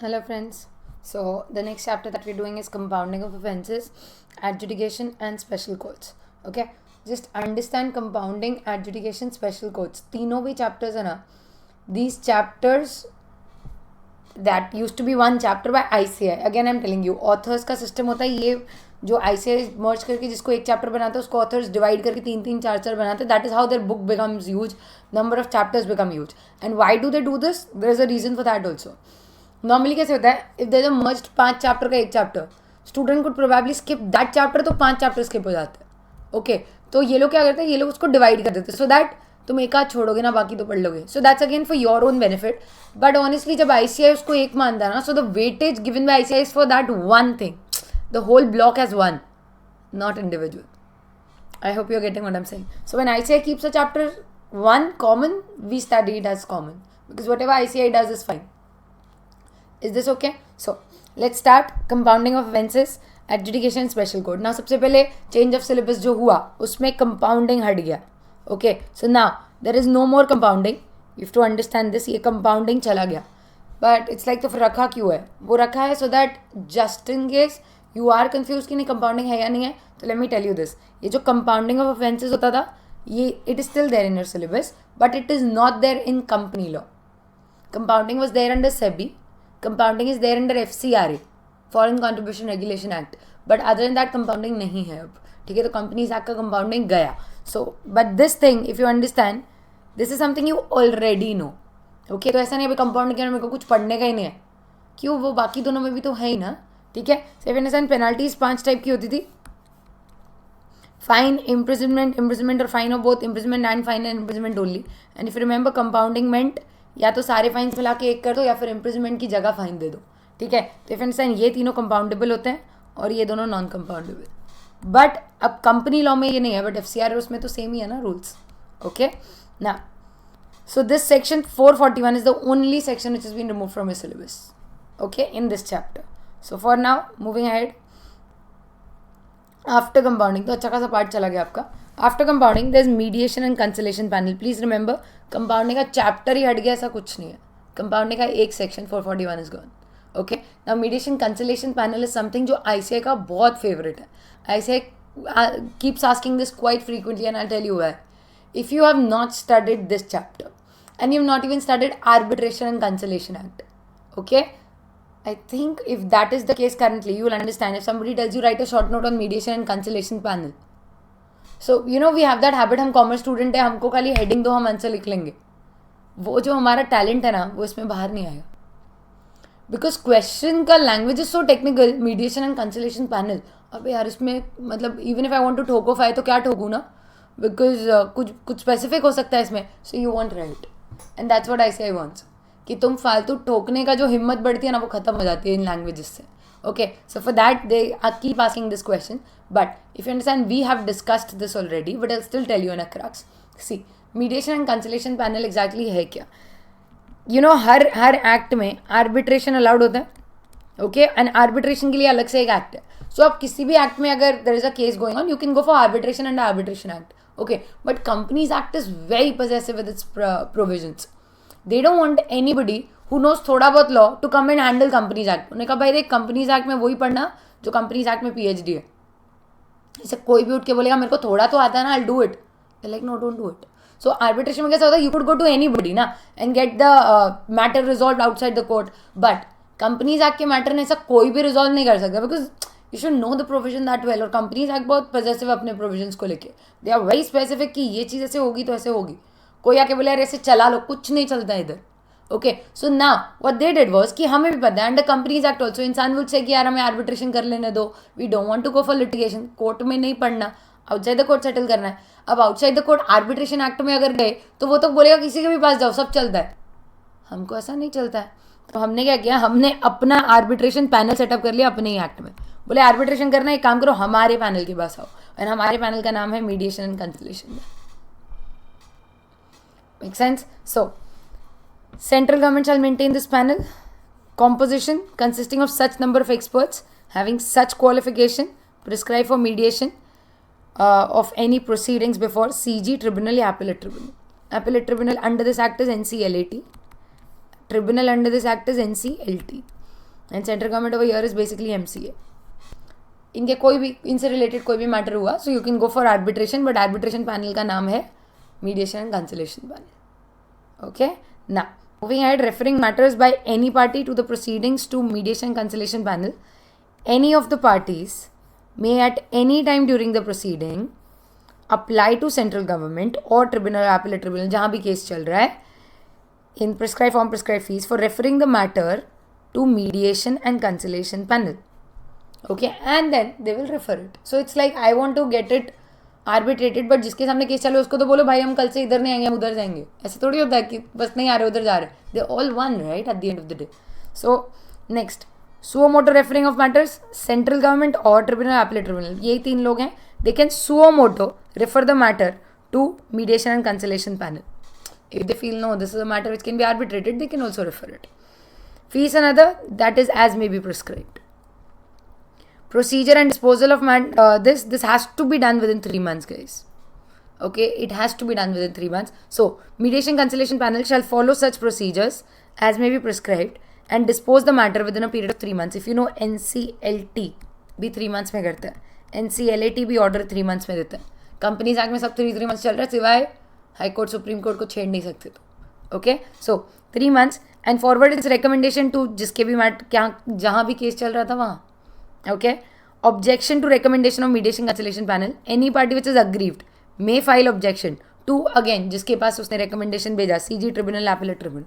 Hello, friends. So, the next chapter that we're doing is compounding of offenses, adjudication, and special courts. Okay, just understand compounding, adjudication, special courts. तीनों भी chapters है ना. These chapters that used to be one chapter by ICI. Again, I'm telling you, authors का system होता है ये जो ICI merge करके जिसको एक chapter बनाते हैं उसको authors divide करके तीन तीन चार चार बनाते हैं. That is how their book becomes huge. Number of chapters become huge. And why do they do this? There is a reason for that also. Normally कैसे होता है, if there is a merged 5 chapter का एक chapter, student could probably skip that chapter, तो 5 chapter skip हो जाते हैं. Okay, तो ये लोग क्या करते हैं, ये लोग उसको डिवाइड कर देते हैं सो दैट तुम एक आध छोड़ोगे ना, बाकी तो पढ़ लोगे. So that's again for your own benefit. But honestly जब आईसीआई उसको एक मानता है ना, so the weightage given by ICI is for that one thing. The whole block has one, not individual. I hope you're getting what I'm saying. So when ICI keeps a chapter 1 common, we study it as common. Because whatever ICI does is fine. Is this okay? So let's start compounding of offenses, adjudication, special court. Now सबसे पहले change of syllabus जो हुआ उसमें compounding हट गया. Okay, so now there is no more compounding. You have to understand this. ये compounding चला गया. But it's like तो फिर रखा क्यों है? वो रखा है so that just in case you are confused कि नहीं compounding है या नहीं है, तो let me tell you this. ये जो compounding of offenses होता था, ये it is still there in your syllabus, but it is not there in company law. Compounding was there under SEBI. Compounding is there under FCRA, Foreign Contribution Regulation Act. But other than that, compounding नहीं है अब. ठीक है, तो Companies Act का compounding गया. So, but this thing, if you understand, this is something you already know. Okay, तो ऐसा नहीं अभी compounding के मेरे को कुछ पढ़ने का ही नहीं है. क्यों, वो बाकी दोनों में भी तो है ही ना. ठीक है, so if you understand, penalties 5 type की होती थी. Fine, imprisonment or fine or both, imprisonment and fine and imprisonment only. And if you remember, compounding meant या तो सारे फाइन्स मिला के एक कर दो या फिर इम्प्रिजमेंट की जगह फाइन दे दो. ठीक है, तो इफ अंडरस्टैंड ये तीनों कंपाउंडेबल होते हैं और ये दोनों नॉन कंपाउंडेबल. बट अब कंपनी लॉ में ये नहीं है, बट एफसीआर उसमें तो सेम ही है ना रूल्स. ओके ना, so this section 441 is the only section which is been remove from your syllabus. Okay, in this chapter. So for now moving ahead. After compounding तो अच्छा खासा पार्ट चला गया आपका. After compounding there is mediation and conciliation panel. Please remember, compounding का chapter ही हट गया ऐसा कुछ नहीं है. कंपाउंडिंग का एक section 441 is gone. Okay, now mediation conciliation panel is something जो आईसीआई का बहुत फेवरेट है. ICI keeps asking this quite frequently and I tell you why. If you have not studied this chapter and you have not even studied arbitration and conciliation act, okay, I think if that is the case currently, you will understand. If somebody tells you write a short note on mediation and conciliation panel, so you know we have that habit. हम commerce student है, हमको खाली heading दो, हम answer लिख लेंगे. वो जो हमारा टैलेंट है ना, वो इसमें बाहर नहीं आएगा. बिकॉज क्वेश्चन का language is so technical. Mediation and conciliation panel, अब यार इसमें मतलब even if I want to ठोको फाई तो क्या ठोकूँ ना, बिकॉज कुछ स्पेसिफिक हो सकता है इसमें. So you want right, and that's what I से आई वांट्स, कि तुम फालतू ठोकने का जो हिम्मत बढ़ती है ना, वो खत्म हो जाती है इन लैंग्वेजेस से. Okay, so for that they keep asking this question. But if you understand, we have discussed this already, but I still tell you in a crux. See, mediation and conciliation panel exactly है क्या. You know हर act में arbitration allowed होता है. Okay, and arbitration के लिए अलग से एक एक्ट है. सो आप किसी भी एक्ट में अगर there is a case going on, you can go for arbitration under arbitration act. Okay, but companies act is very possessive with its provisions. They don't want anybody who knows थोड़ा बहुत law to come and handle companies act. उन्होंने कहा भाई देख, companies act में वही पढ़ना जो कंपनीज एक्ट में पीएचडी है. इसे कोई भी उठ के बोलेगा मेरे को थोड़ा तो आता है ना, I'll do it. They're like no, don't do it. So arbitration में कैसा होता है, you could go to anybody ना and get the matter resolved outside the court. But companies act के मैटर ने ऐसा कोई भी रिजॉल्व नहीं कर सकता, because you should know the provision that well. और कंपनीज एक्ट बहुत पॉजिटिव अपने प्रोविजंस को लेके. दे आर वेरी स्पेसिफिक कि ये चीज़ ऐसे होगी तो ऐसे होगी. कोई आके बोले यार ऐसे चला लो, कुछ नहीं चलता इधर. Okay, so now what they did was कि हमें भी पता है अंडर कंपनीज एक्ट ऑल्सो इंसान वुड से कि यार हमें आर्बिट्रेशन कर लेने दो, we don't want to go for litigation. Court में नहीं पढ़ना, आउटसाइड द कोर्ट सेटल करना है. अब outside the court arbitration act में अगर गए तो वो तो बोलेगा किसी के भी पास जाओ, सब चलता है. हमको ऐसा नहीं चलता है. तो हमने क्या किया, हमने अपना आर्बिट्रेशन पैनल सेटअप कर लिया अपने ही एक्ट में. बोले आर्बिट्रेशन करना, एक काम करो हमारे पैनल के पास आओ. एंड हमारे पैनल का नाम है mediation and consolation. Make sense? So, central government shall maintain this panel. Composition consisting of such number of experts having such qualification prescribed for mediation of any proceedings before CG tribunal या appellate tribunal. Appellate tribunal under this act is NCLAT. Tribunal under this act is NCLT. And central government over here is basically MCA. इनके कोई भी इनसे related कोई भी matter हुआ so you can go for arbitration, but arbitration panel का नाम है mediation and consolidation panel. Okay, ना moving ahead, referring matters by any party to the proceedings to mediation and conciliation panel. Any of the parties may at any time during the proceeding apply to central government or tribunal, appellate tribunal, जहाँ भी case चल रहा है, in prescribed form, prescribed fees for referring the matter to mediation and conciliation panel. Okay, and then they will refer it. So it's like I want to get it arbitrated, but जिसके सामने case चले उसको तो बोलो भाई हम कल से इधर नहीं आएंगे, हम उधर जाएंगे. ऐसे थोड़ी होता है कि बस नहीं आ रहे उधर जा रहे. They all won right at the end of the day. So next, suo motu referring of matters, central government और ट्रिब्यूनल, एपलेट ट्रिब्यूनल, यही 3 लोग हैं. They can suo motu refer the matter to mediation and consolidation panel. If they feel no this is a matter which can be arbitrated, they can also refer it. Fees and other, that is as may be prescribed. Procedure and disposal of this has to be done within 3 months, guys. Okay, it has to be done within 3 months. So, mediation conciliation panel shall follow such procedures as may be prescribed and dispose the matter within a period of 3 months. If you know, NCLT भी 3 months में करता है, NCLAT भी order 3 months में देता है. Companies Act में सब 3 months चल रहा है, सिवाय हाई कोर्ट सुप्रीम कोर्ट को छेड़ नहीं सकते तो. Okay, so 3 months and forward its recommendation to जिसके भी क्या जहाँ भी केस चल रहा था वहाँ. Okay, objection to recommendation of mediation conciliation panel. Any party which is aggrieved may file objection to, again जिसके पास उसने recommendation भेजा, CG tribunal, appellate tribunal.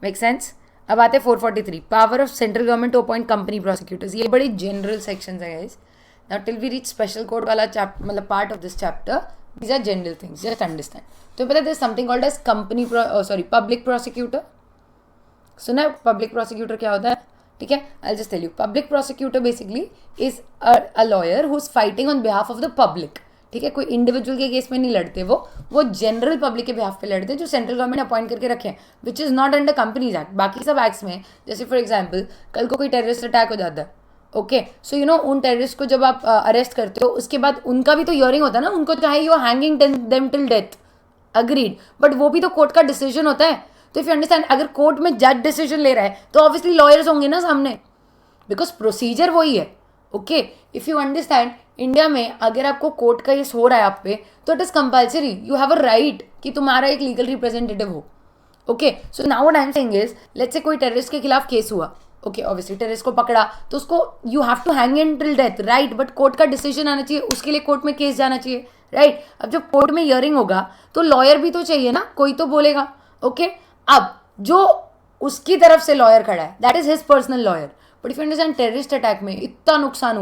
Make sense? अब आते 443, power of central government to appoint company prosecutors. ये बड़ी general sections है guys. Now till we reach special court वाला मतलब part of this chapter, these are general things. Just understand. तो पता है there is something called as public prosecutor. सुना है public prosecutor क्या होता है? ठीक है, I'll just tell you. Public prosecutor basically is a lawyer who's fighting on behalf of the public. ठीक है, कोई इंडिविजुअल के केस में नहीं लड़ते, वो जनरल पब्लिक के बिहाफ पे लड़ते जो सेंट्रल गवर्नमेंट अपॉइंट करके रखे हैं, which is not under companies act. बाकी सब एक्ट्स में, जैसे फॉर एग्जाम्पल कल को कोई टेररिस्ट अटैक हो जाता है, ओके, सो यू नो उन टेररिस्ट को जब आप अरेस्ट करते हो उसके बाद उनका भी तो हियरिंग होता है ना, उनको चाहे you hanging them till death, agreed, but वो भी तो कोर्ट का डिसीजन होता है. तो इफ यू अंडरस्टैंड, अगर कोर्ट में जज डिसीजन ले रहा है तो ऑब्वियसली लॉयर्स होंगे ना सामने, बिकॉज प्रोसीजर वही है. Okay, if you understand, India में अगर आपको कोर्ट का केस हो रहा है आप पे, तो it is compulsory, you have a right कि तुम्हारा एक लीगल रिप्रेजेंटेटिव हो. Okay, so now what I am saying is, let's say कोई टेररिस्ट के खिलाफ केस हुआ, ओके, ऑब्वियसली टेररिस्ट को पकड़ा तो उसको you have to hang him till death, right, but court का डिसीजन आना चाहिए, उसके लिए कोर्ट में केस जाना चाहिए, राइट. अब जब कोर्ट में हियरिंग होगा तो लॉयर भी तो चाहिए ना, कोई तो बोलेगा. ओके, अब जो उसकी तरफ से लॉयर खड़ा है that is his personal lawyer. But if you understand, terrorist attack में इतना नुकसान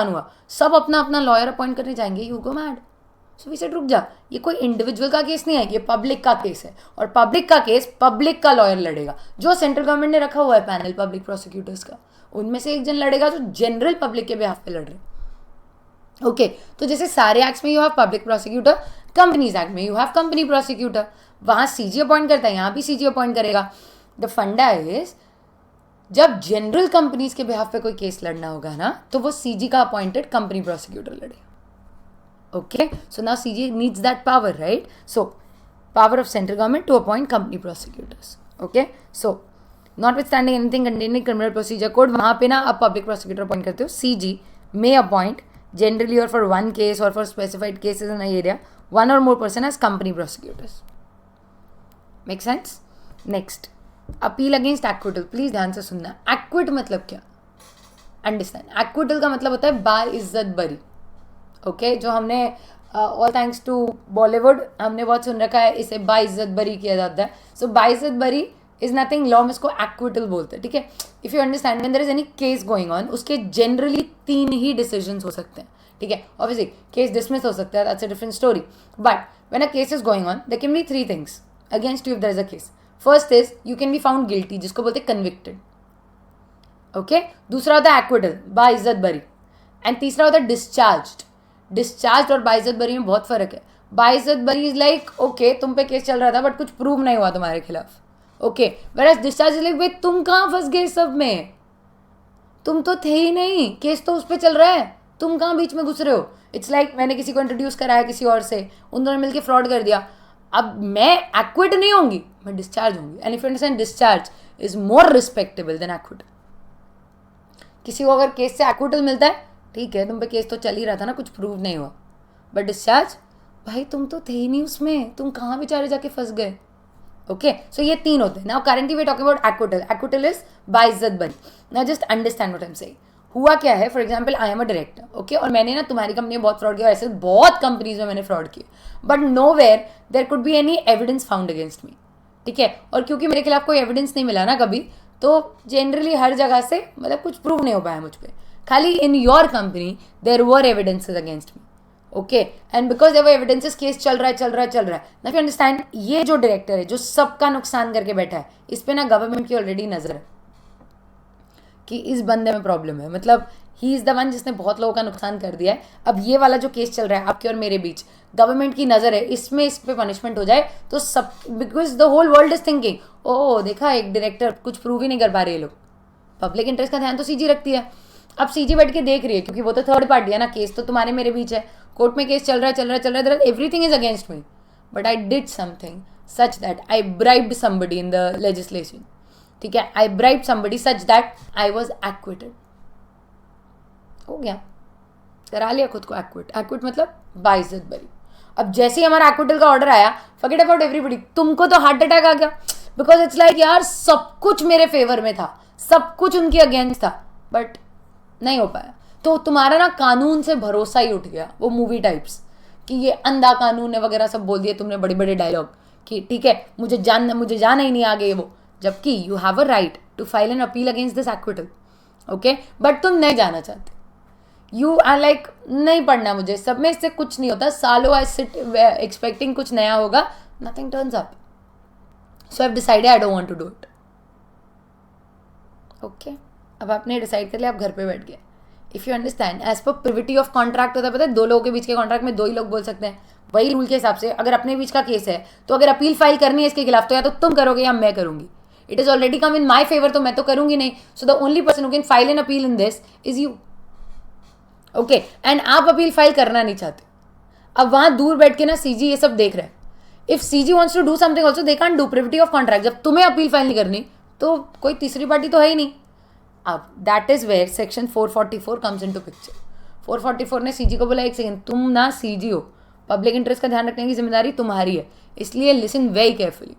हुआ, सब अपना अपना लॉयर अपॉइंट करने जाएंगे, you go mad. So we said रुक जा, ये कोई इंडिविजुअल का केस नहीं है, ये पब्लिक का केस है, और पब्लिक का केस पब्लिक का लॉयर लड़ेगा. जो सेंट्रल गवर्नमेंट ने रखा हुआ है पैनल पब्लिक प्रोसिक्यूटर्स का, उनमें से एक जन लड़ेगा जो जनरल पब्लिक के बिहाफ पे लड़ रहे. ओके, तो जैसे सारे एक्ट्स में you have public prosecutor, companies act में यू हैव कंपनी प्रोसिक्यूटर. वहाँ सीजी अपॉइंट करता है, यहाँ भी सीजी अपॉइंट करेगा. द फंडा इज, जब जनरल कंपनीज के बिहाफ पे कोई केस लड़ना होगा ना, तो वो सीजी का अपॉइंटेड कंपनी प्रोसिक्यूटर लड़े. Okay, so now CG needs that power, right. So power of central government to appoint company prosecutors. Okay, so notwithstanding anything containing criminal procedure code, वहाँ पे ना आप public prosecutor appoint करते हो. CG may appoint generally or for one case or for specified cases in an area, one or more person as company prosecutors. Make sense? Next, appeal against acquittal. Please ध्यान से सुनना. Acquit मतलब क्या? Understand. Acquittal का मतलब होता है बाइज्जत बरी. ओके, जो हमने ऑल थैंक्स टू बॉलीवुड हमने बहुत सुन रखा है, इसे बाइज्जत बरी किया जाता है. सो बाइज्जत बरी इज नथिंग, लॉ में इसको एक्विटल बोलते हैं. ठीक है, if you understand, when there is any case going on, उसके जनरली 3 ही डिसीजंस हो सकते हैं. ठीक है, ऑब्वियसली केस डिसमिस हो सकता है, that's a different story, but when a case is going on there can be 3 things against you if there is a case. First is you can be found guilty, जिसको बोलते हैं convicted. Okay, दूसरा होता है acquittal, बाइज्जत बरी, and तीसरा होता है डिस्चार्ज्ड. डिस्चार्ज और बाइज्जत बरी में बहुत फर्क है. बाइज्जत बरी इज लाइक ओके, तुम पे केस चल रहा था बट कुछ प्रूव नहीं हुआ तुम्हारे खिलाफ. ओके, whereas डिस्चार्ज लाइक भाई तुम कहाँ फंस गए सब में, तुम तो थे ही नहीं, केस तो उस पर चल रहा है, तुम कहाँ बीच में घुस रहे हो. इट्स लाइक मैंने किसी को इंट्रोड्यूस कराया किसी और से, उन दोनों मिलकर फ्रॉड कर दिया, अब मैं एक्विट नहीं होंगी, मैं डिस्चार्ज होंगी. And if you understand, discharge is more respectable than acquit. किसी को अगर केस से एक्विटल मिलता है, ठीक है, तुम पे केस तो चल ही रहा था ना, कुछ प्रूव नहीं हुआ. बट डिस्चार्ज, भाई तुम तो थे ही नहीं उसमें, तुम कहाँ बेचारे जाके फंस गए. ओके, सो ये 3 होते हैं. Now currently we talking about acquittal. Acquittal is बाइज्जत बरी. Now just understand what I am saying. हुआ क्या है, for example I am a director, okay, और मैंने ना तुम्हारी कंपनी में बहुत फ्रॉड किया, ऐसे बहुत कंपनीज में मैंने फ्रॉड किया, but nowhere there could be any evidence found against me. ठीक है, और क्योंकि मेरे खिलाफ कोई एविडेंस नहीं मिला ना कभी, तो जनरली हर जगह से मतलब कुछ प्रूव नहीं हो पाया मुझ पर. खाली in your company there were evidences against me. Okay, and because there were evidences, case चल रहा है. नाउ यू अंडरस्टैंड, ये जो डायरेक्टर है जो सबका नुकसान करके बैठा है, इस पे ना गवर्नमेंट की ऑलरेडी नजर है कि इस बंदे में प्रॉब्लम है. मतलब ही इज द वन जिसने बहुत लोगों का नुकसान कर दिया है. अब ये वाला जो केस चल रहा है आपके और मेरे बीच, गवर्नमेंट की नजर है, इसमें इस पे पनिशमेंट हो जाए तो सब, because the whole world is thinking, oh देखा एक डायरेक्टर कुछ प्रूव ही नहीं कर पा रहे ये लोग. पब्लिक इंटरेस्ट का ध्यान तो सीजी रखती है. अब सीजी बैठ के देख रही है, क्योंकि वो तो थर्ड पार्टी है ना, केस तो तुम्हारे मेरे बीच है, कोर्ट में केस चल रहा है, everything is against me, but I did something such that I bribed somebody in the legislation. ठीक है, I bribed somebody such that I was acquitted. हो गया, करा लिया खुद को एक्विट. एक्विट मतलब बाइज्जत बरी. अब जैसे ही हमारा एक्विटल का ऑर्डर आया, फॉरगेट अबाउट एवरीबडी, तुमको तो हार्ट अटैक आ गया, बिकॉज इट्स लाइक यार सब कुछ मेरे फेवर में था, सब कुछ उनके अगेंस्ट था, बट नहीं हो पाया. तो तुम्हारा ना कानून से भरोसा ही उठ गया, वो मूवी टाइप्स कि ये अंधा कानून है वगैरह सब बोल दिए तुमने, बड़े बड़े डायलॉग कि ठीक है मुझे जाना ही नहीं आगे वो, जबकि you have a right to file an appeal against this acquittal. Okay, but तुम नहीं जाना चाहते. यू आर लाइक नहीं पढ़ना मुझे, सब में इससे कुछ नहीं होता, सालों आई सिट एक्सपेक्टिंग कुछ नया होगा, nothing turns up, so I have decided I don't want to do it. Okay, अब आपने डिसाइड कर लिया, आप घर पे बैठ गए. If you understand, as per privity of contract होता है, पता है 2 लोगों के बीच के कॉन्ट्रैक्ट में 2 ही लोग बोल सकते हैं. वही रूल के हिसाब से अगर अपने बीच का केस है, तो अगर अपील फाइल करनी है इसके खिलाफ, तो या तो तुम करोगे या मैं करूंगी. It is already come in my favour, तो मैं तो करूंगी नहीं. So the only person who can file an appeal in this is you. Okay, and आप अपील फाइल करना नहीं चाहते. अब वहां दूर बैठ के ना सीजी ये सब देख रहे हैं. If CG wants to do something also, they can't do. Privity of contract, जब तुम्हें अपील फाइल नहीं करनी, तो कोई तीसरी पार्टी तो है ही नहीं. अब that is where section 444 comes into picture. 444 ने सीजी को बोला, एक सेकंड, तुम ना सीजी हो, पब्लिक इंटरेस्ट का ध्यान रखने की जिम्मेदारी तुम्हारी है, इसलिए लिसन वेरी केयरफुली.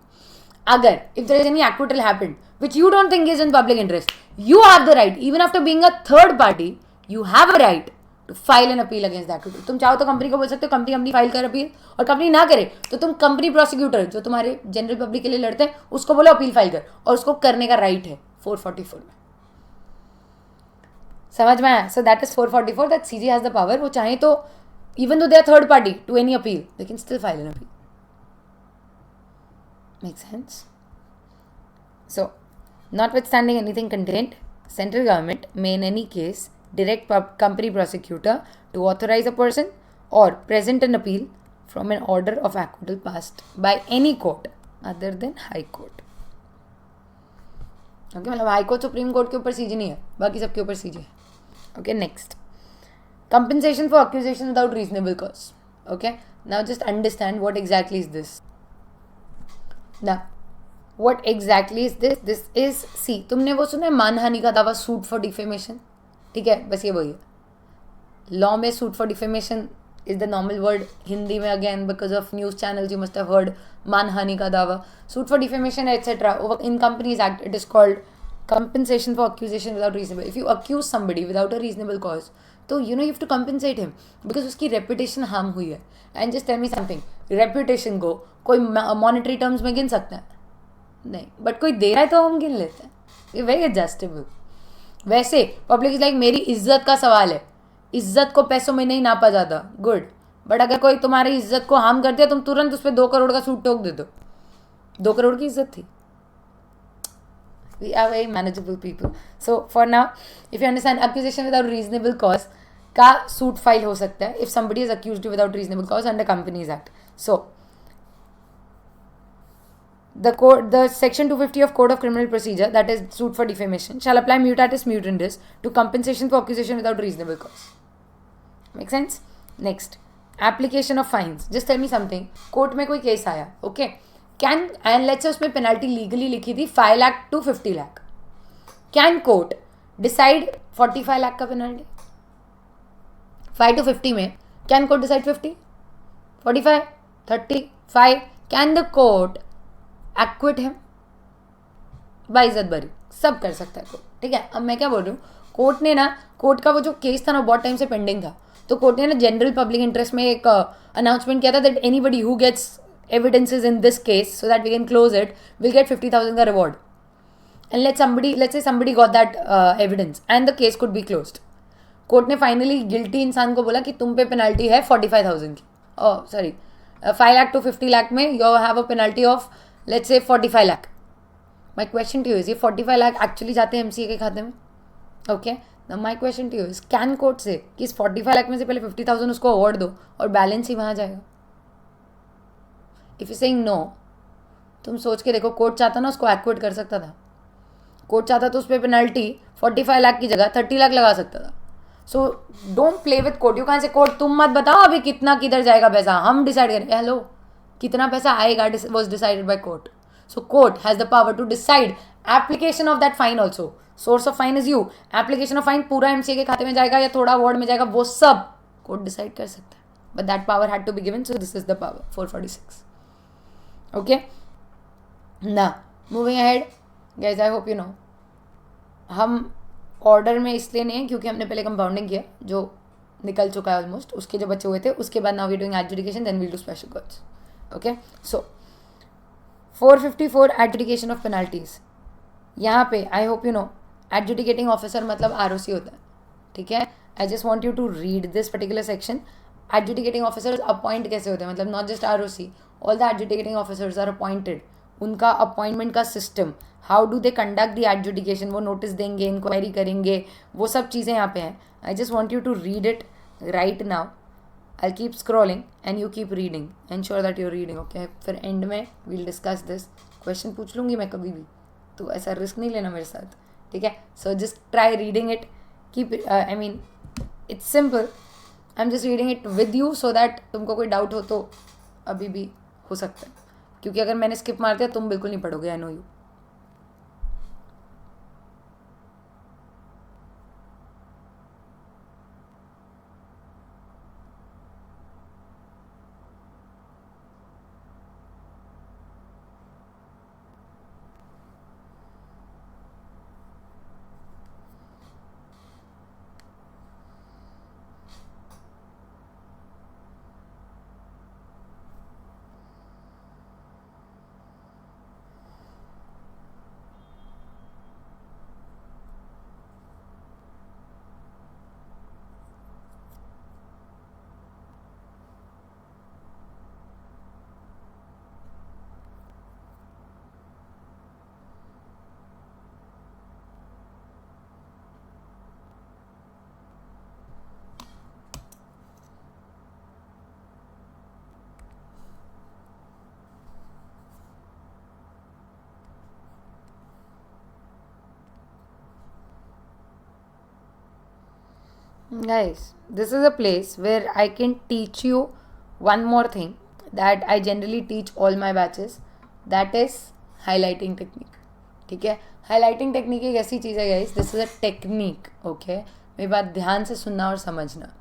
अगर if there is any acquittal happened which you don't think is in public interest, you have the right, even after being a third party, you have a right to file an appeal against the acquittal. तुम चाहो तो company को बोल सकते हो company file कर appeal, और company ना करे तो तुम कंपनी प्रोसिक्यूटर जो तुम्हारे जनरल पब्लिक के लिए लड़ते हैं उसको बोलो अपील फाइल कर, और उसको करने का राइट है 444 में. समझ में आया? So that is 444 that CG has the power. वो चाहे तो even though they are third party to any appeal, they can still file an appeal. Make sense? So notwithstanding anything contained, central government may in any case direct company prosecutor to authorize a person or present an appeal from an order of acquittal passed by any court other than high court. Okay, मतलब high court supreme court के ऊपर CG नहीं है, बाकी सबके ऊपर CG है. Okay, next, compensation for accusation without reasonable cause. Okay, now just understand what exactly is this. Now what exactly is this? This is, see, तुमने वो सुना है मानहानि का दावा, सूट फॉर डिफेमेशन. ठीक है, बस ये वही है. लॉ में suit for defamation is the normal word. Hindi में again because of news channels you must have heard मानहानि का दावा, suit for defamation etcetera. In companies act it is called compensation for accusation without reasonable. If you accuse somebody without a reasonable cause, तो you have to compensate him because उसकी reputation harm हुई है. And just tell me something, reputation को कोई monetary terms में गिन सकता है? नहीं, बट कोई दे रहा है तो हम गिन लेते हैं. ये वेरी एडजस्टेबल. वैसे पब्लिक इज लाइक मेरी इज्जत का सवाल है, इज्जत को पैसों में नहीं नापा जाता. गुड, बट अगर कोई तुम्हारी इज्जत को हार्म कर दिया, तुम तुरंत उस पर 2 करोड़ का सूट ठोक दे दो. 2 करोड़ की इज्जत थी. We are very manageable people. So for now, if you understand, accusation without reasonable cause का suit file हो सकता है if somebody is accused you without reasonable cause under Companies Act. So the section 250 of Code of Criminal Procedure, that is suit for defamation, shall apply mutatis mutandis to compensation for accusation without reasonable cause. Make sense? Next, application of fines, just tell me something, court में कोई case आया, okay, can and let's say उसमें penalty legally लिखी थी 5 lakh to 50 lakh, can court decide 45 lakh का penalty? 5 to 50 में can court decide 50, 45, 35? Can the court acquit him? बाइज्जत बरी, सब कर सकता है कोर्ट, ठीक है। अब मैं क्या बोल रही हूँ, कोर्ट ने ना, कोर्ट का वो जो केस था ना बहुत टाइम से पेंडिंग था, तो कोर्ट ने ना जनरल पब्लिक इंटरेस्ट में एक अनाउंसमेंट किया था that anybody who gets evidences in this case so that we can close it will get 50,000 का reward, and let's say somebody got that evidence and the case could be closed. Court ने finally guilty इंसान को बोला कि तुम पे penalty है 45,000 की, सॉरी 5 लाख to 50 लाख में you have a penalty of let's say 45 lakh. My question to you is, ये 45 लाख एक्चुअली जाते हैं एमसीए के खाते में? Okay, now my question to you is, can court say कि इस 45 लाख में से पहले 50,000 उसको अवार्ड दो और बैलेंस ही वहाँ जाएगा? इफ यू सेइंग नो, तुम सोच के देखो, कोर्ट चाहता ना उसको एक्विट कर सकता था. कोर्ट चाहता तो उस पर पेनल्टी 45 लाख की जगह 30 लाख लगा सकता था. So don't play with court. You can say court तुम मत बताओ अभी कितना किधर जाएगा पैसा, हम डिसाइड करें. हेलो, कितना पैसा आएगा was decided by court. So court has the power to decide application of that fine also. Source of fine is you, application of fine पूरा एमसीए के खाते में जाएगा या थोड़ा अवार्ड में जाएगा, वो सब कोर्ट डिसाइड कर सकता है. But that power had to be given, so this is the power 446. Okay, ना moving ahead guys, I hope you know. हम ऑर्डर में इसलिए नहीं है क्योंकि हमने पहले कंपाउंडिंग किया जो निकल चुका है ऑलमोस्ट, उसके जो बच्चे हुए थे. उसके बाद now we doing adjudication, then we do special courts. Okay, so 454 adjudication of penalties. यहाँ पे I hope you know adjudicating officer मतलब आरओसी होता है, ठीक है. I just want you to read this particular section. Adjudicating officers appoint कैसे होते हैं, मतलब not just ROC, all the adjudicating officers are appointed. उनका अपॉइंटमेंट का system, how do they conduct the adjudication, वो नोटिस देंगे, इंक्वायरी करेंगे, वो सब चीज़ें यहाँ पे हैं. I just want you to read it right now. I keep scrolling and you keep reading, ensure that you're reading. Okay, फिर एंड में वील डिस्कस दिस. क्वेश्चन पूछ लूँगी मैं कभी भी, तो ऐसा रिस्क नहीं लेना मेरे साथ, ठीक है. So just try reading it, keep, I mean it's simple. I am just reading it with you so that तुमको कोई डाउट हो तो अभी भी हो सकता है, क्योंकि अगर मैंने स्किप मार दिया तुम बिल्कुल नहीं पढ़ोगे. I know you. Guys, this is a place where I can teach you one more thing that I generally teach all my batches, that is highlighting technique. ठीक है, highlighting technique एक ऐसी चीज़ है guys, this is a technique. okay, मेरी बात ध्यान से सुनना और समझना.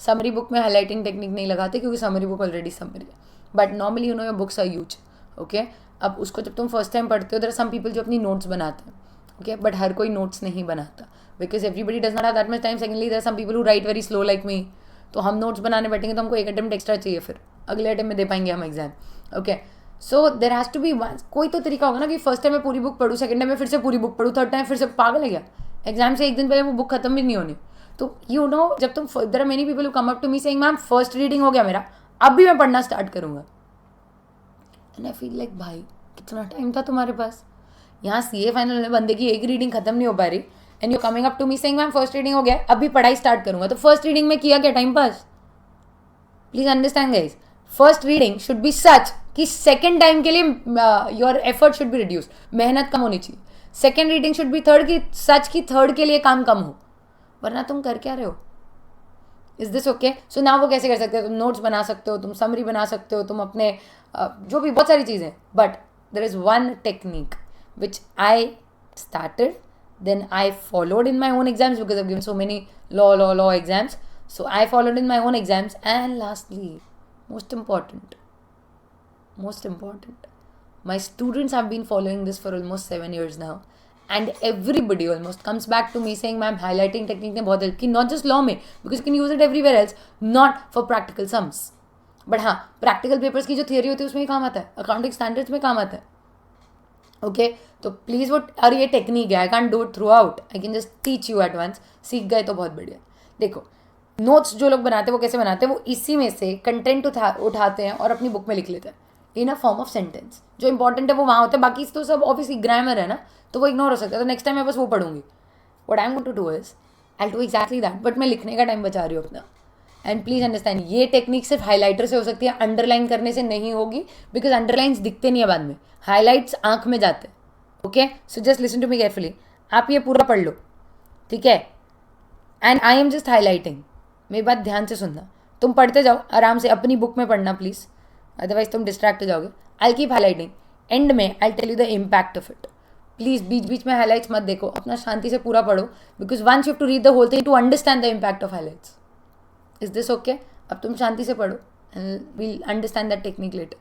समरी बुक में highlighting technique नहीं लगाते क्योंकि समरी बुक ऑलरेडी समरी है, but normally you know your books are huge. Okay, अब उसको जब तुम फर्स्ट टाइम पढ़ते हो, देयर आर सम पीपल जो अपनी नोट्स बनाते हैं, ओके, बट हर कोई नोट्स नहीं बनाता because everybody does not have that much time. Secondly there are some people who write very slow like me. तो हम नोट्स बनाने बैठेंगे तो हमको एक अटेम्प्ट एक्स्ट्रा चाहिए, फिर अगले अटेम्प्ट में दे पाएंगे हम exam. Okay, so there has to be one, कोई तो तरीका होगा ना कि फर्स्ट टाइम मैं पूरी बुक पढ़ूँ, सेकंड टाइम में फिर से पूरी बुक पढ़ूँ, थर्ड टाइम फिर से. पागल है क्या? एग्जाम से एक दिन पहले वो बुक खत्म भी नहीं होनी. तो यू नो, जब तुम, there are many people who come up to me saying ma'am first reading हो गया मेरा, अब भी मैं पढ़ना स्टार्ट करूँगा. एंड आई फील लाइक भाई कितना टाइम था तुम्हारे पास, यहाँ सीए फाइनल में बंदे की एक रीडिंग खत्म नहीं हो पा रही, and you coming up to me saying ma'am first reading हो गया, अभी पढ़ाई स्टार्ट करूंगा. तो फर्स्ट रीडिंग में किया क्या? Time pass. Please understand guys, first reading should be such कि सेकेंड टाइम के लिए your effort should be reduced, मेहनत कम होनी चाहिए. Second reading should be third की सच की थर्ड के लिए काम कम हो, वरना तुम कर क्या रहे हो? Is this okay? So now वो कैसे कर सकते हो? तुम नोट्स बना सकते हो, तुम समरी बना सकते हो, तुम अपने जो भी बहुत सारी चीज़ें, but there is one technique which I started, then I followed in my own exams because I've given so many law exams. So I followed in my own exams. And lastly, most important, my students have been following this for almost 7 years now. And everybody almost comes back to me saying, ma'am highlighting technique ने बहुत help की, not just law में, because you can use it everywhere else, not for practical sums. But हाँ, practical papers की जो theory होती है उसमें ही काम आता है, अकाउंटिंग स्टैंडर्ड्स में काम आता है. ओके तो प्लीज़ वो, और ये टेक्निक है, I can do it throughout, I can just teach you at once. सीख गए तो बहुत बढ़िया. देखो नोट्स जो लोग बनाते हैं वो कैसे बनाते हैं, वो इसी में से कंटेंट उठाते हैं और अपनी बुक में लिख लेते हैं इन अ फॉर्म ऑफ सेंटेंस. जो इंपॉर्टेंट है वो वहाँ होता है, बाकी तो सब ऑब्वियसली ग्रामर है ना, तो वो इग्नोर हो सकता है. तो नेक्स्ट टाइम मैं बस वो पढ़ूंगी. What I am going to do is I do exactly that, but मैं लिखने का टाइम बचा रही हूँ अपना. एंड प्लीज़ अंडरस्टैंड, ये टेक्निक सिर्फ हाईलाइटर से हो सकती है, अंडरलाइन करने से नहीं होगी, बिकॉज अंडरलाइंस दिखते नहीं है बाद में, हाईलाइट्स आंख में जाते हैं. Okay so just listen to me carefully. आप ये पूरा पढ़ लो, ठीक है? And I am just highlighting. मेरी बात ध्यान से सुनना. तुम पढ़ते जाओ आराम से, अपनी बुक में पढ़ना प्लीज़, अदरवाइज तुम डिस्ट्रैक्ट हो जाओगे. I keep highlighting. एंड में I tell you the impact of it. Please बीच बीच में हाईलाइट्स मत देखो, अपना शांति से पूरा पढ़ो, because once you have to read the whole thing to understand the impact of highlights. Is this okay? अब तुम शांति से पढ़ो and we'll understand that technique later.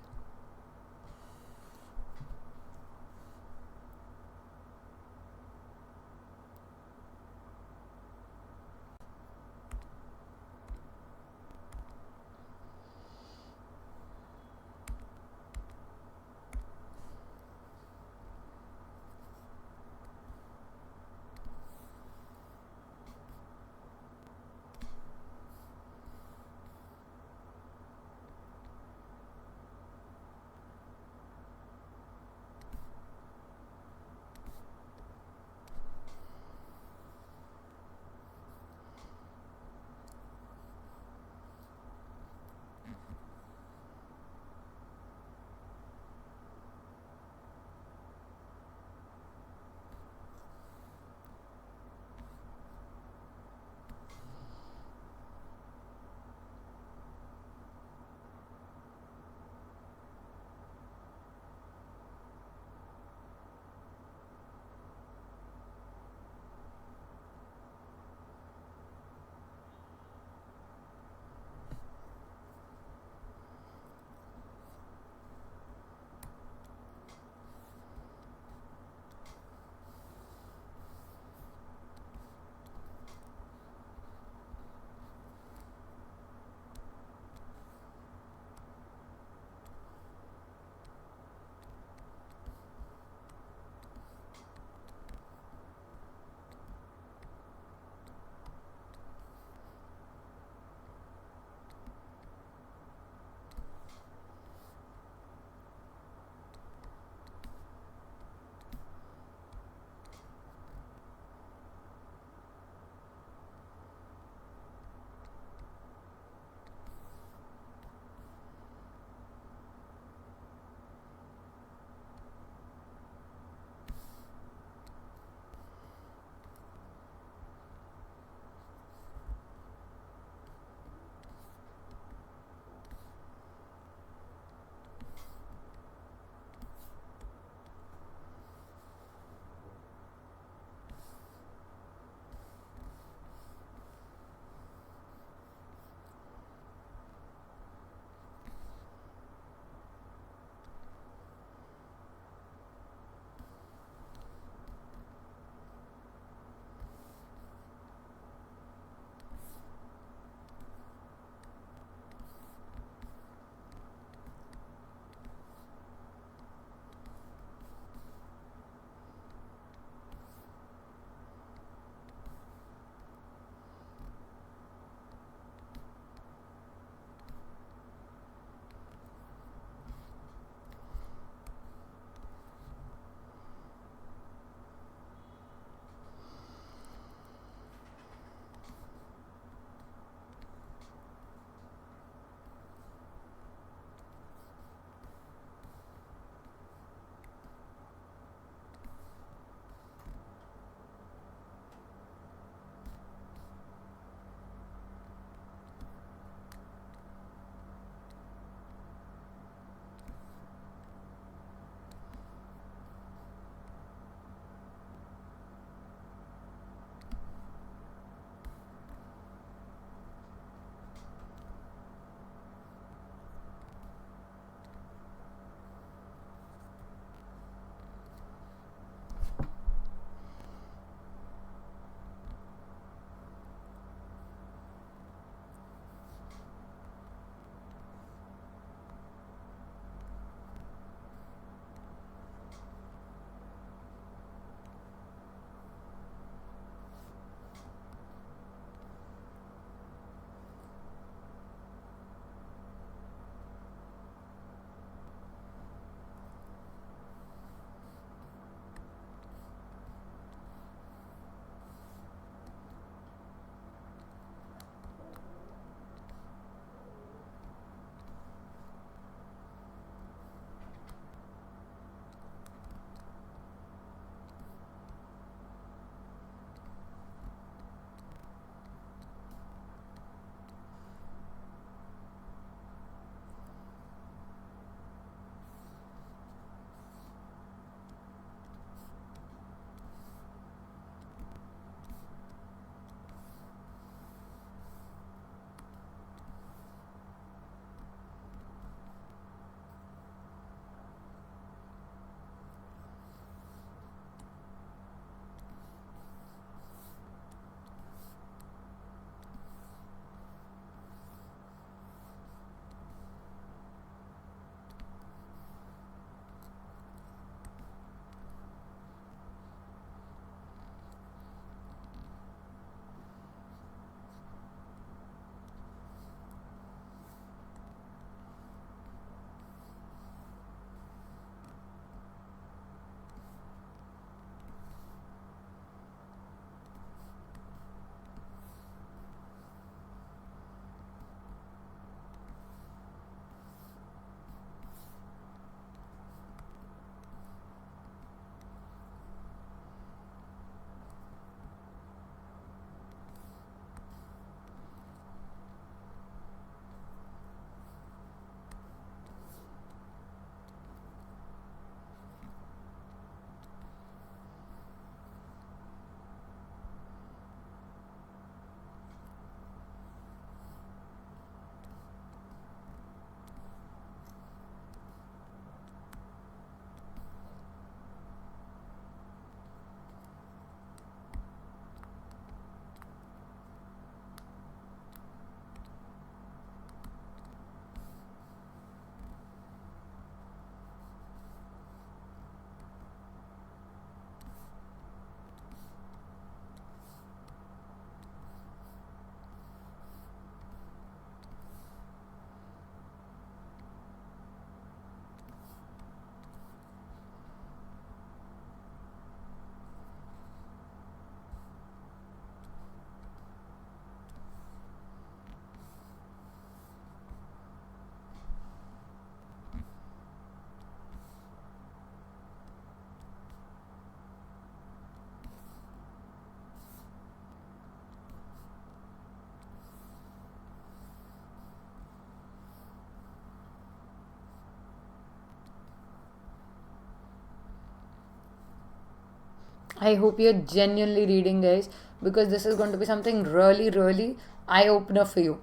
I hope you're genuinely reading, guys, because this is going to be something really, really eye opener for you.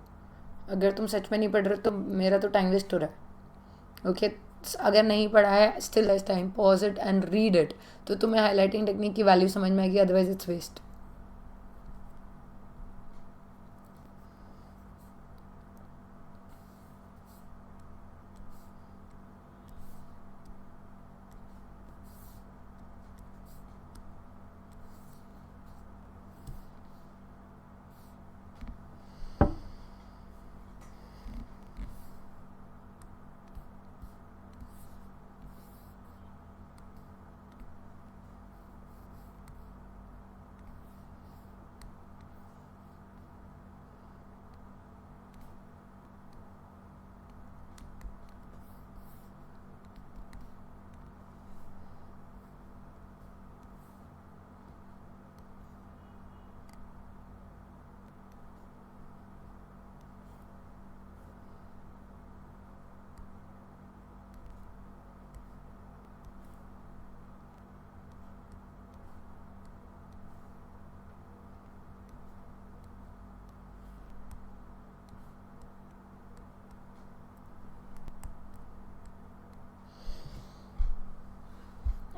अगर तुम सच में नहीं पढ़ रहे तो मेरा तो टाइम वेस्ट हो रहा है. ओके, अगर नहीं पढ़ा है still is time, pause it and read it, तो तुम्हें हाईलाइटिंग टेक्निक की वैल्यू समझ में आएगी, otherwise it's waste.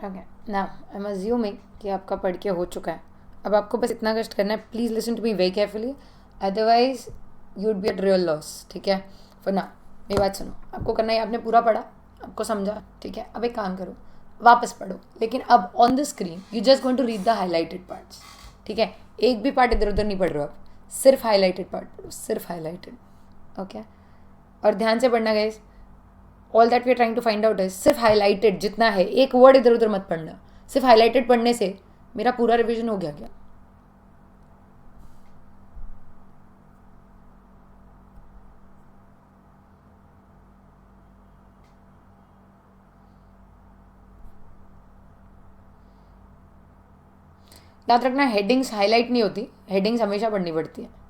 Okay, now I am assuming कि आपका पढ़ के हो चुका है. अब आपको बस इतना कष्ट करना है, please listen to me very carefully, otherwise you would be at real loss. ठीक है, फॉर नाउ मेरी बात सुनो. आपको करना है, आपने पूरा पढ़ा, आपको समझा, ठीक है. अब एक काम करो, वापस पढ़ो, लेकिन अब on the screen you just going to read the highlighted parts. ठीक है, एक भी पार्ट इधर उधर नहीं पढ़ रहे हो आप, सिर्फ हाईलाइटेड पार्ट पढ़ो, सिर्फ हाईलाइटेड. ओके, और ध्यान से पढ़ना guys. All that we are trying to find out है सिर्फ हाईलाइटेड जितना है, एक वर्ड इधर उधर मत पढ़ना. सिर्फ हाईलाइटेड पढ़ने से मेरा पूरा रिवीजन हो गया क्या? याद रखना, हेडिंग्स हाईलाइट नहीं होती, हेडिंग्स हमेशा पढ़नी पड़ती है.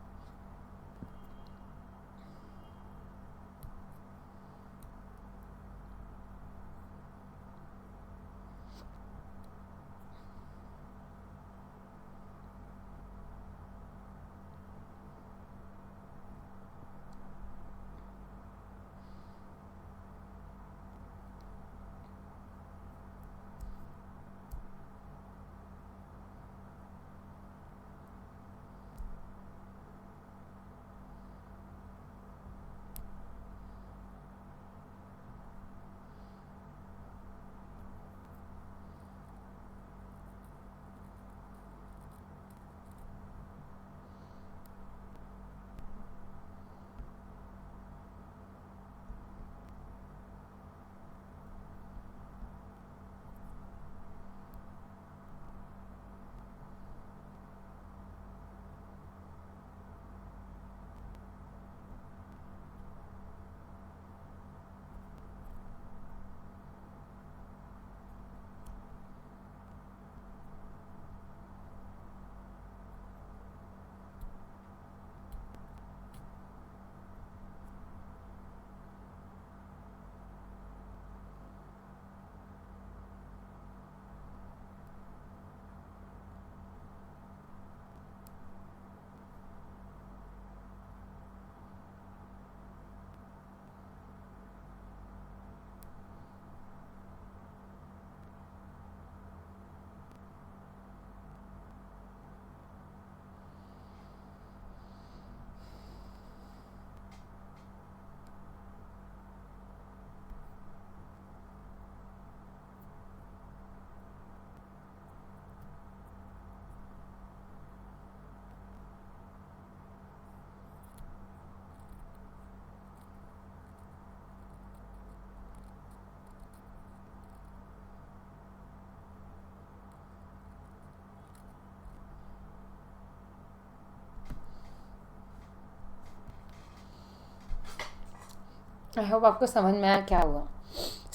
आई होप आपको समझ में आया क्या हुआ.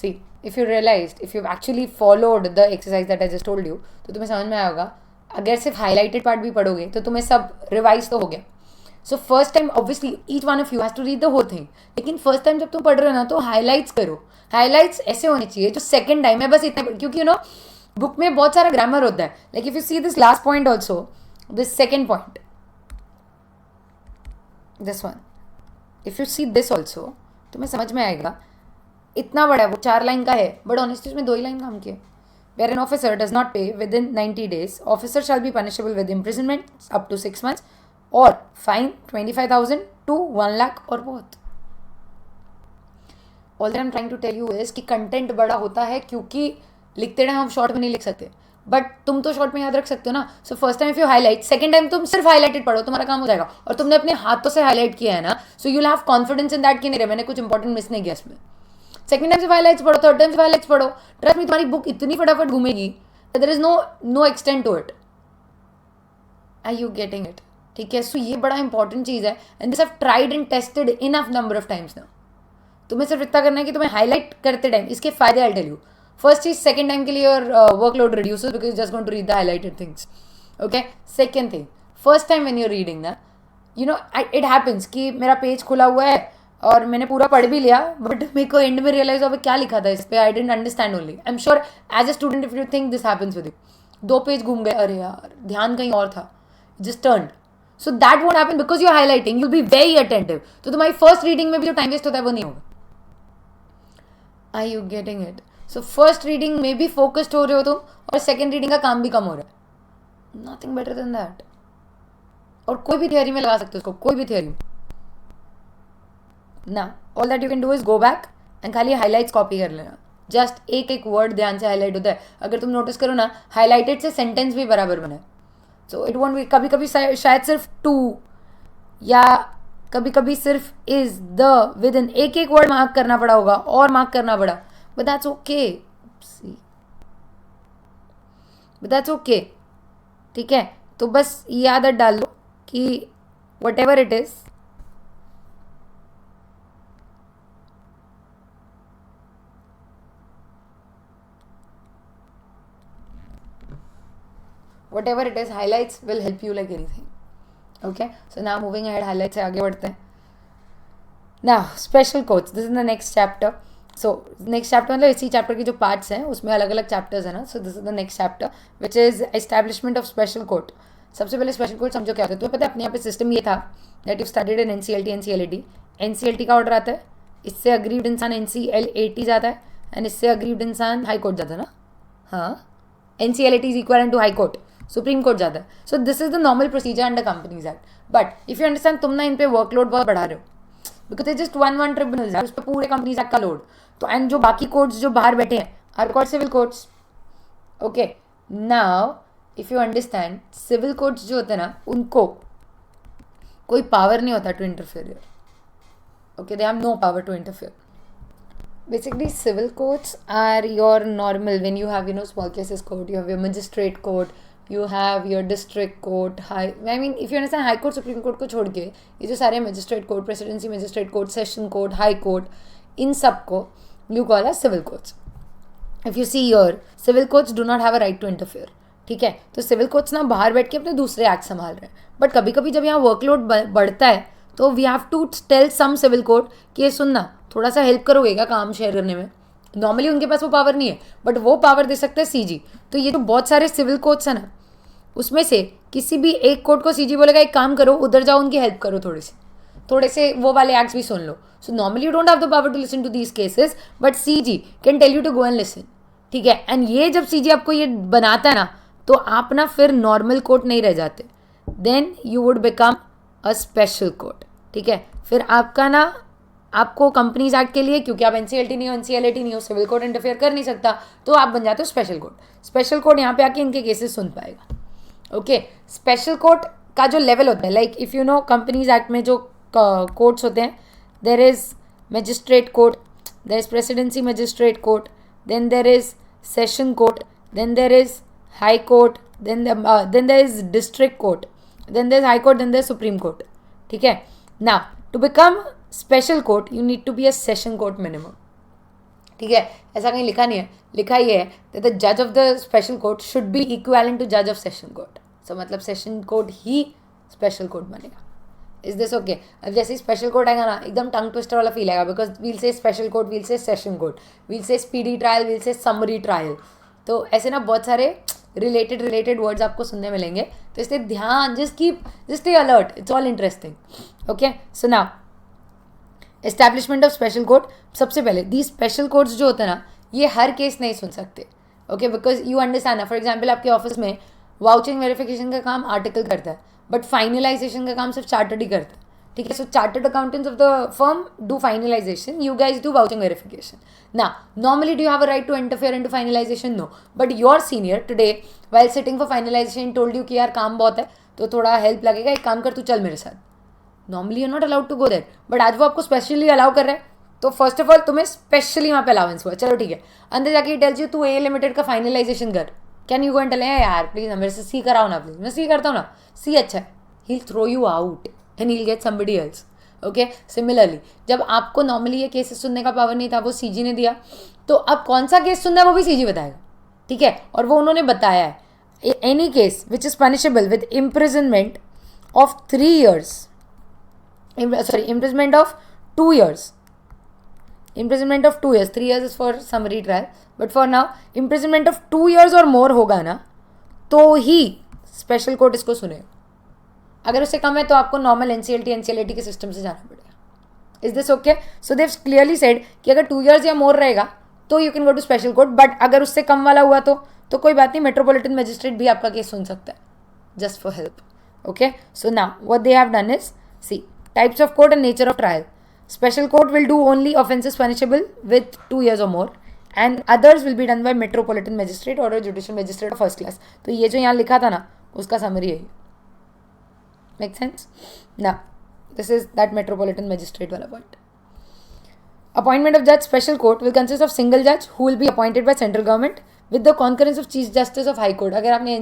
See, if you realise, if you actually followed the exercise that I just told you, तो तुम्हें समझ में आया होगा. अगर सिर्फ हाईलाइटेड पार्ट भी पढ़ोगे तो तुम्हें सब रिवाइज तो हो गया. So first time obviously each one of you has to read the whole thing, लेकिन फर्स्ट टाइम जब तुम पढ़ रहे हो ना तो हाईलाइट्स करो. हाईलाइट्स ऐसे होने चाहिए जो सेकंड टाइम है बस इतना, क्योंकि यू नो बुक में बहुत सारा ग्रामर होता है. Like if you see this last point also, this second point, this one, if you see this also तुम्हें समझ में आएगा. इतना बड़ा है वो, 4 लाइन का है, बट ऑनेस्टली उसमें 2 ही लाइन काम किया. Where an officer does not pay within 90 days, officer shall be punishable with imprisonment up to 6 months or fine 25,000 to 1 lakh or both. All that I'm trying to tell you is कि content बड़ा होता है क्योंकि लिखते time हम short में नहीं लिख सकते, बट तुम तो शॉर्ट में याद रख सकते हो ना. सो first time if you highlight, second time तुम सिर्फ हाईलाइटेड पढ़ो, तुम्हारा काम हो जाएगा. और तुमने अपने हाथों से हाईलाइट किया है ना, so you will have confidence in that कि नहीं मैंने कुछ इंपॉर्टेंट मिस नहीं किया इसमें. सेकंड टाइम से हाईलाइट्स पढ़ो, थर्ड टाइम से हाईलाइट्स पढ़ो, ट्रस्ट में तुम्हारी बुक इतनी फटाफट घूमेगी, there is no extent to it. Are you getting it? ठीक है. सो ये बड़ा इंपॉर्टेंट चीज़ है, and this have tried and tested enough number of times now. तुम्हें सिर्फ इतना करना है कि तुम्हें हाईलाइट करते टाइम इसके फायदे आई टेल यू. फर्स्ट चीज, सेकंड टाइम के लिए your workload reduces because just going to read the highlighted things. Okay. Second thing, first time when you are reading ना, यू नो इट हैपेंस कि मेरा page खुला हुआ है और मैंने पूरा पढ़ भी लिया, बट मेरे को एंड में रियलाइज हुआ क्या लिखा था इस पे. I didn't understand only. I am sure as a student if you think this happens with you, 2 page घूम गए, अरे यार ध्यान कहीं और था, just turn. So that won't happen because you are highlighting, you will be very attentive. तो तुम्हारी फर्स्ट रीडिंग में भी जो टाइम वेस्ट होता है वो नहीं होगा. Are you getting it? So first reading में भी फोकस्ड हो रहे हो तुम, और सेकेंड रीडिंग का काम भी कम हो रहा है. Nothing better than that. और कोई भी थियरी में लगा सकते हो उसको, कोई भी थियरी ना. All that you can do is go back and खाली हाईलाइट्स कॉपी कर लेना. जस्ट एक एक वर्ड ध्यान से हाईलाइट होता है. अगर तुम नोटिस करो ना, हाईलाइटेड से सेंटेंस भी बराबर बने. सो इट वोंट बी, कभी कभी शायद सिर्फ टू या कभी कभी सिर्फ इज द विद इन एक एक वर्ड मार्क करना पड़ा होगा और मार्क करना पड़ा, but that's okay. But that's okay. ठीक है. तो बस ये आदत डाल लो कि what ever it is, whatever it is, highlights will help you like anything. Okay, so now moving ahead, highlights से आगे बढ़ते हैं. Now special quotes, this is the next chapter. So next chapter मतलब इसी chapter की जो parts हैं उसमें अलग अलग chapters हैं ना. So this is the next chapter which is establishment of special quote. सबसे पहले special quote समझो क्या होता है. तुम्हें पता है अपने यहाँ पे system ये था that you studied in NCLT NCLAT. NCLT का order आता है, इससे अग्रीव्ड इंसान NCLAT जाता है, एंड इससे अग्रीव्ड इंसान हाई कोर्ट जाता है ना. हाँ, NCLAT is equal to high court, supreme court जाता है. So this is the normal procedure under companies act. But if you understand, तुम ना इन पे वर्कलोड बहुत बढ़ा रहे हो बिकॉज जस्ट वन ट्रिब्यूनल है, उस पर पूरे कंपनीज एक्ट का लोड. तो एंड जो बाकी कोर्ट्स जो बाहर बैठे हैं are called civil courts. Okay. Now if you understand, civil courts जो होते हैं ना, उनको कोई पावर नहीं होता to interfere. Okay, they have no power to interfere. Basically, civil courts are your normal, when you have, you know, small cases court, you have your magistrate court, you have your district court, high, I mean, if you understand, high court, supreme court को छोड़ के ये जो सारे magistrate court, presidency magistrate court, session court, high court, इन सब को you call as civil courts. If you see here, civil courts do not have a right to interfere. ठीक है. तो civil courts ना बाहर बैठ के अपने दूसरे एक्ट संभाल रहे हैं, बट कभी कभी जब यहाँ वर्कलोड बढ़ता है तो we have to tell some civil court कि ये सुनना, थोड़ा सा हेल्प करोगे क्या काम शेयर करने में. नॉर्मली उनके पास वो पावर नहीं है, बट वो पावर दे सकते हैं सीजी. तो ये जो बहुत सारे सिविल कोर्ट्स हैं ना, उसमें से किसी भी एक कोर्ट को सीजी बोलेगा एक काम करो, उधर जाओ, उनकी हेल्प करो, थोड़े से वो वाले एक्ट्स भी सुन लो. So normally you don't have the power to listen to these cases, but CG can tell you to go and listen. ठीक है. एंड ये जब सीजी आपको ये बनाता है ना, तो आप ना फिर नॉर्मल कोर्ट नहीं रह जाते, then you would become a special court. ठीक है. फिर आपका ना, आपको कंपनीज एक्ट के लिए, क्योंकि आप NCLT नहीं हो, NCLAT नहीं हो, सिविल कोर्ट इंटरफेयर कर नहीं सकता, तो आप बन जाते हो स्पेशल कोर्ट. स्पेशल कोर्ट यहाँ पे आके इनके केसेस सुन पाएगा. ओके. स्पेशल कोर्ट का जो लेवल होता है, like if you know companies act में जो कोर्ट्स होते हैं, there is magistrate court, there is presidency magistrate court, then there is session court, then there is high court, then there is district court, then there is high court, then there supreme court. ठीक है. Now to become special court you need to be a session court minimum. ठीक है. ऐसा कहीं लिखा नहीं है, लिखा ये है दैट द जज of the special court should be equivalent to जज ऑफ सेशन कोर्ट. सो मतलब सेशन कोर्ट ही स्पेशल कोर्ट बनेगा. Is this okay? अब जैसे स्पेशल कोर्ट आएगा ना, एकदम टंग ट्विस्टर वाला फील आएगा, बिकॉज वील से स्पेशल कोर्ट, वील से सेशन कोर्ट, वील से स्पीडी ट्रायल, वील से समरी ट्रायल. तो ऐसे ना बहुत सारे रिलेटेड वर्ड्स आपको सुनने मिलेंगे, तो इसलिए ध्यान, just stay alert, it's all interesting. Okay, so now establishment of special court. सबसे पहले दी स्पेशल कोर्ट्स जो होते हैं ना, ये हर केस नहीं सुन सकते, ओके, बिकॉज यू अंडरस्टैंड ना। फॉर एग्जाम्पल आपके ऑफिस में वाउचिंग वेरिफिकेशन का काम आर्टिकल करता है, बट फाइनलाइजेशन का काम सिर्फ चार्टर्ड ही करता है, ठीक है। So chartered accountants of the firm do finalisation, you guys do vouching verification. ना normally do you have a right to interfere into finalisation? No, but your senior today while sitting for finalisation told you कि यार काम बहुत है, तो थोड़ा help लगेगा, एक काम कर तू चल मेरे साथ। Normally you not allowed to go there, but आज वो आपको स्पेशली अलाउ कर रहा है, तो फर्स्ट ऑफ ऑल तुम्हें स्पेशली वहाँ पे अलाउंस हुआ, चलो ठीक है। अंदर जाके tells you to a limited का फाइनलाइजेशन कर, can you go and tell यार प्लीज मेरे से सी कराओ ना, प्लीज मैं सी करता हूँ ना, सी अच्छा है, he throw you out and he get somebody else. Okay, similarly जब आपको नॉर्मली ये केसेस सुनने का पावर नहीं था, वो सीजी ने दिया, तो अब कौन सा केस सुनना है वो भी सीजी बताएगा, ठीक है। और वो उन्होंने बताया है, any case which is punishable with imprisonment of 3 years, imprisonment of 2 years, imprisonment of 2 years, 3 years is for summary trial, but for now imprisonment of 2 years और more होगा ना, तो ही स्पेशल कोर्ट इसको सुने। अगर उससे कम है तो आपको नॉर्मल एनसीएलटी एनसीएलटी के सिस्टम से जाना पड़ेगा। Is this okay? So they clearly said कि अगर 2 years या मोर रहेगा तो you can go to special court, but अगर उससे कम वाला हुआ तो कोई बात नहीं, मेट्रोपॉलिटन मजिस्ट्रेट भी आपका केस सुन सकता है, just for help. Okay, so now what they have done is, see types of court and nature of trial. Special court will do only offences punishable with 2 years or more, and others will be done by metropolitan magistrate or a judicial magistrate of first class. तो ये जो यहाँ लिखा था ना, उसका summary है। Make sense? Now, this is that metropolitan magistrate वाला point. Appointment of judge special court will consist of single judge who will be appointed by central government with the concurrence of chief justice of high court. अगर आपने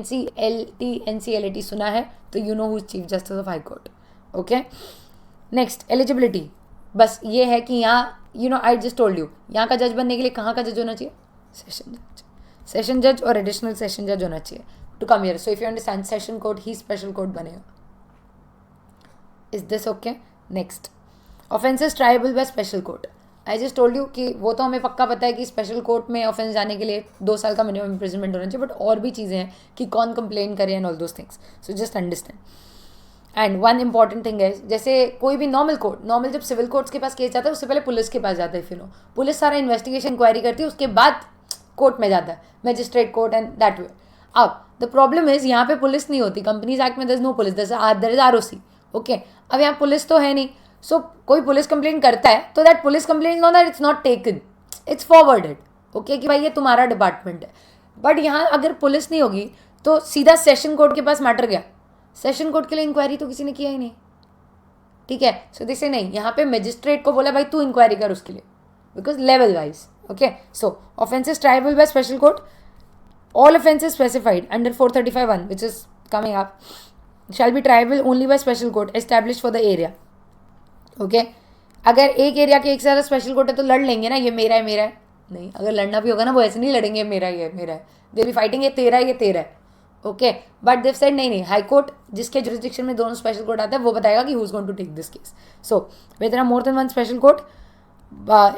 NCLT सुना है तो you know who is chief justice of high court. Okay? Next eligibility, बस ये है कि यहाँ you know I just told you, यहाँ का जज बनने के लिए कहाँ का जज होना चाहिए? सेशन जज और एडिशनल सेशन जज होना चाहिए to come here. So if you understand session court ही स्पेशल कोर्ट बनेगा। Is this okay? Next, offences triable by special court. I just told you कि वो तो हमें पक्का पता है कि स्पेशल कोर्ट में ऑफेंस जाने के लिए 2 साल का मिनिमम इम्प्रिजनमेंट होना चाहिए, बट और भी चीज़ें हैं कि कौन कंप्लेन करे and all those things, so just understand. And one important thing है, जैसे कोई भी नॉर्मल जब सिविल कोर्ट्स के पास केस जाता है उससे पहले पुलिस के पास जाता है, फिर पुलिस सारा इन्वेस्टिगेशन इंक्वायरी करती है, उसके बाद कोर्ट में जाता है, magistrate court and that way. अब द प्रॉब्लम इज यहाँ पे पुलिस नहीं होती, कंपनीज एक्ट में there is no police, there is ROC। Okay, अब यहाँ पुलिस तो है नहीं, सो कोई पुलिस कंप्लेन करता है तो that police complain know that it's not taken, it's forwarded, okay, कि भाई ये तुम्हारा डिपार्टमेंट है। बट यहाँ अगर पुलिस नहीं होगी तो सीधा सेशन कोर्ट के पास मैटर गया, सेशन कोर्ट के लिए इंक्वायरी तो किसी ने किया ही नहीं, ठीक है। सो दिसे नहीं, यहाँ पे मजिस्ट्रेट को बोला भाई तू इंक्वायरी कर उसके लिए, because level wise. Okay, so offences triable by special court, all offences specified under 435(1) which is coming up shall be tribal only by special court establish for the area. Okay, अगर एक area के एक से ज़्यादा special court है तो लड़ लेंगे ना, ये मेरा है, नहीं, अगर लड़ना भी होगा ना वो ऐसे नहीं लड़ेंगे मेरा है, दे बी फाइटिंग ये तेरा है। ओके, बट देव सेड नहीं, हाई कोर्ट जिसके जुरिस्डिक्शन में दोनों स्पेशल कोर्ट आता है वो बताएगा कि who is going to take this case. So where there are more than 1 special court,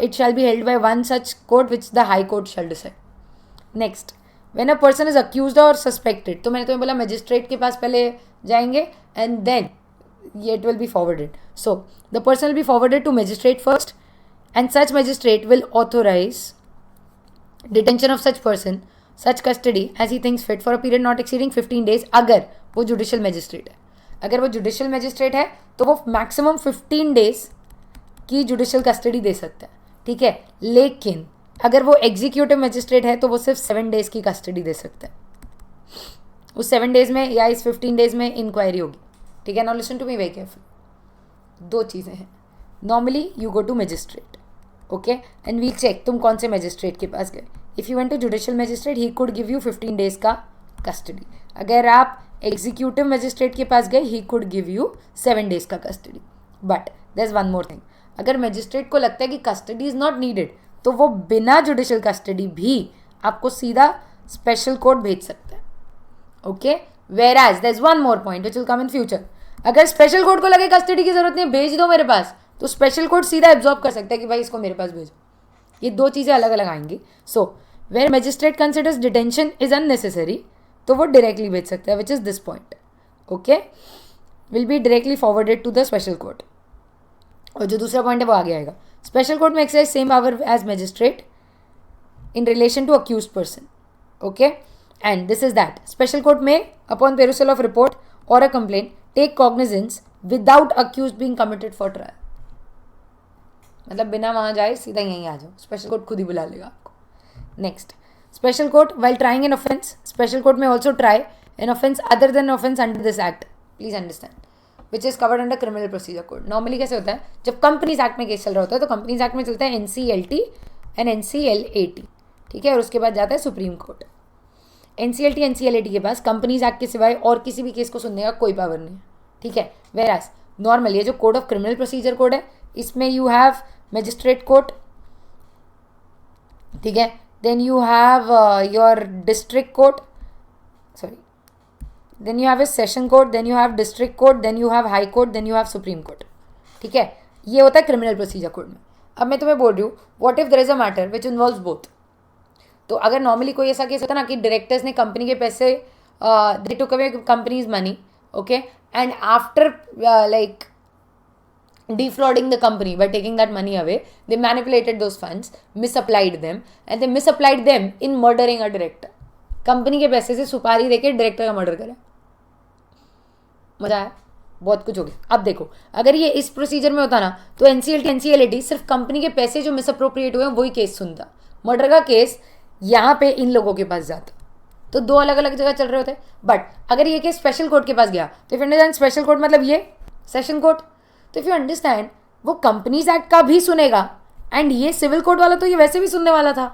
it shall be held by 1 such court which the high court shall decide. Next, when a person is accused और suspected, तो मैंने तुम्हें बोला magistrate के पास पहले जाएंगे and then it will be forwarded. So the person will be forwarded to magistrate first, and such magistrate will authorize detention of such person, such custody as he thinks fit for a period not exceeding 15 days. अगर वो judicial magistrate है, अगर वो judicial magistrate है तो वो maximum 15 days की judicial custody दे सकता है, ठीक है। लेकिन अगर वो एग्जीक्यूटिव मैजिस्ट्रेट है तो वो सिर्फ 7 days की कस्टडी दे सकता है। उस 7 days में या इस 15 days में इंक्वायरी होगी, ठीक है। Now listen to me very careful. 2 चीज़ें हैं, normally you go to magistrate, okay, and we check तुम कौन से मैजिस्ट्रेट के पास गए। If you went to judicial magistrate he could give you 15 days का कस्टडी। अगर आप एग्जीक्यूटिव मैजिस्ट्रेट के पास गए he could give you 7 days का कस्टडी। But there is one more thing, अगर मैजिस्ट्रेट को लगता है कि कस्टडी इज़ नॉट नीडेड तो वो बिना जुडिशियल कस्टडी भी आपको सीधा स्पेशल कोर्ट भेज सकता है, okay. Whereas there is one more point which will come in future. अगर स्पेशल कोर्ट को लगे कस्टडी की जरूरत नहीं, भेज दो मेरे पास, तो स्पेशल कोर्ट सीधा एब्जॉर्ब कर सकता है कि भाई इसको मेरे पास भेजो। ये 2 चीज़ें अलग अलग आएंगी। So where magistrate considers detention is unnecessary तो वो डायरेक्टली भेज सकता है, which is this point. Okay, will be directly forwarded to the special court. और जो दूसरा पॉइंट है वो आगे आएगा. स्पेशल कोर्ट में exercise same power as magistrate in relation to accused person. Okay, and this is that special court may upon perusal of report or a complaint take cognizance without accused being committed for trial. मतलब बिना वहां जाए सीधा यहीं आ जाओ, special court खुद ही बुला लेगा आपको. Next, special court while trying an offence, special court may also try an offence other than offence under this act. Please understand, which is covered under criminal procedure code. Normally कैसे होता है, जब companies act में case चल रहा होता है तो कंपनीज एक्ट में चलता है NCLT एंड NCLAT. ठीक है, और उसके बाद जाता है सुप्रीम कोर्ट. NCLT NCLAT के पास कंपनीज एक्ट के सिवाय और किसी भी केस को सुनने का कोई पावर नहीं है. ठीक है, वेयर एज नॉर्मल ये जो code of criminal procedure code है इसमें यू हैव मैजिस्ट्रेट कोर्ट. ठीक है, then you have your district court, sorry, then you have a session court, then you have district court, then you have high court, then you have supreme court. ठीक है, ये होता है criminal procedure code में. अब मैं तुम्हें बोल रही हूँ what if there is a matter which involves both. तो अगर नॉर्मली कोई ऐसा केस होता ना कि डायरेक्टर्स ने कंपनी के पैसे they took away company's money, okay, and after like defrauding the company by taking that money away, they manipulated those funds, misapplied them, and they misapplied them in murdering a director. Company के पैसे से सुपारी देके director का murder करा. मजा आया, बहुत कुछ हो गया. अब देखो, अगर ये इस प्रोसीजर में होता ना तो NCLT NCLAT सिर्फ कंपनी के पैसे जो मिसअप्रोप्रिएट हुए वही केस सुनता. मर्डर का केस यहाँ पे इन लोगों के पास जाता. तो दो अलग अलग जगह चल रहे होते. बट अगर ये केस स्पेशल कोर्ट के पास गया तो इफ अंडरस्टैंड स्पेशल कोर्ट मतलब ये सेशन कोर्ट. तो इफ यू अंडरस्टैंड वो कंपनीज एक्ट का भी सुनेगा एंड ये सिविल कोर्ट वाला तो ये वैसे भी सुनने वाला था.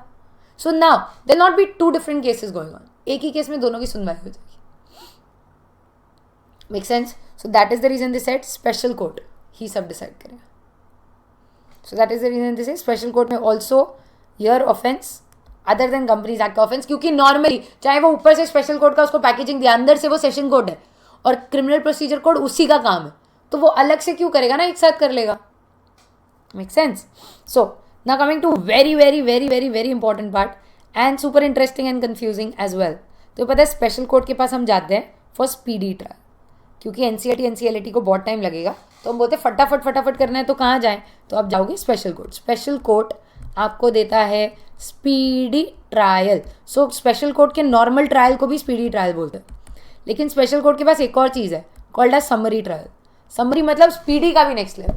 So now there not be two different cases going on. एक ही केस में दोनों की सुनवाई हो जाएगी. Make sense? So that is the reason they said special court ही सब डिसाइड करेगा. So that is the reason they said special court में also hear offence other than companies act का ऑफेंस. क्योंकि नॉर्मली चाहे वो ऊपर से स्पेशल कोर्ट का उसको पैकेजिंग दिया, अंदर से वो सेशन कोर्ट है और क्रिमिनल प्रोसीजर कोड उसी का काम है, तो वो अलग से क्यों करेगा ना, एक साथ कर लेगा. Make sense? So now coming to very very very very very important part and super interesting and confusing as well. तो पता है स्पेशल कोर्ट के पास हम जाते हैं फॉर स्पीडी ट्रायल. क्योंकि NCLT NCLAT को बहुत टाइम लगेगा तो हम बोलते हैं फटाफट फटाफट करना है तो कहाँ जाएं, तो आप जाओगे स्पेशल कोर्ट. स्पेशल कोर्ट आपको देता है speedy trial. So special court के नॉर्मल ट्रायल को भी स्पीडी ट्रायल बोलते हैं. लेकिन स्पेशल कोर्ट के पास एक और चीज़ है called as summary trial. Summary मतलब स्पीडी का भी नेक्स्ट लेवल.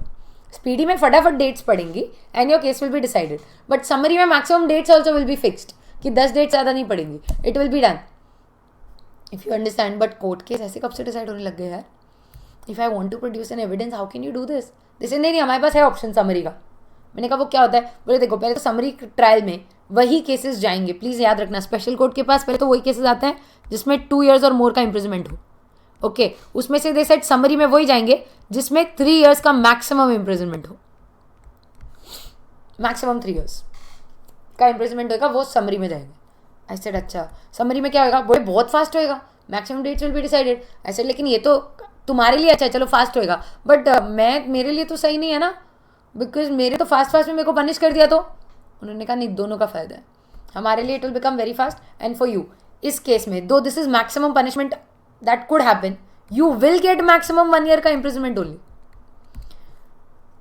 स्पीडी में फटाफट डेट्स पड़ेंगी and your case will be decided. But summary में maximum dates also will be fixed कि 10 डेट्स ज़्यादा नहीं पड़ेंगी. It will be done if you understand. But court case ऐसे कब से डिसाइड होने लग गए यार. If I want to produce an evidence how can you do this. जैसे नहीं हमारे पास है ऑप्शन समरी का. मैंने कहा वो क्या होता है, बोले देखो पहले तो समरी ट्रायल में वही केसेस जाएंगे. प्लीज़ याद रखना स्पेशल कोर्ट के पास पहले तो वही केसेस आते हैं जिसमें 2 years और मोर का इम्प्रिजमेंट हो. ओके, उसमें से दे सेट समरी में वही जाएंगे जिसमें 3 years का मैक्सिमम इम्प्रिजमेंट हो. मैक्सिमम 3 years का इम्प्रिजमेंट होगा वो समरी में जाएंगे. आई सेड अच्छा समरी में क्या होगा, बोले बहुत फास्ट होएगा, maximum dates will be decided. I said लेकिन ये तो तुम्हारे लिए अच्छा है, चलो फास्ट होएगा, बट मेरे लिए तो सही नहीं है ना, बिकॉज मेरे तो फास्ट में मेरे को पनिश कर दिया. तो उन्होंने कहा नहीं, दोनों का फायदा है. हमारे लिए it will become very fast and for you इस केस में दो this is maximum punishment that could happen, you will get maximum 1 year का imprisonment only.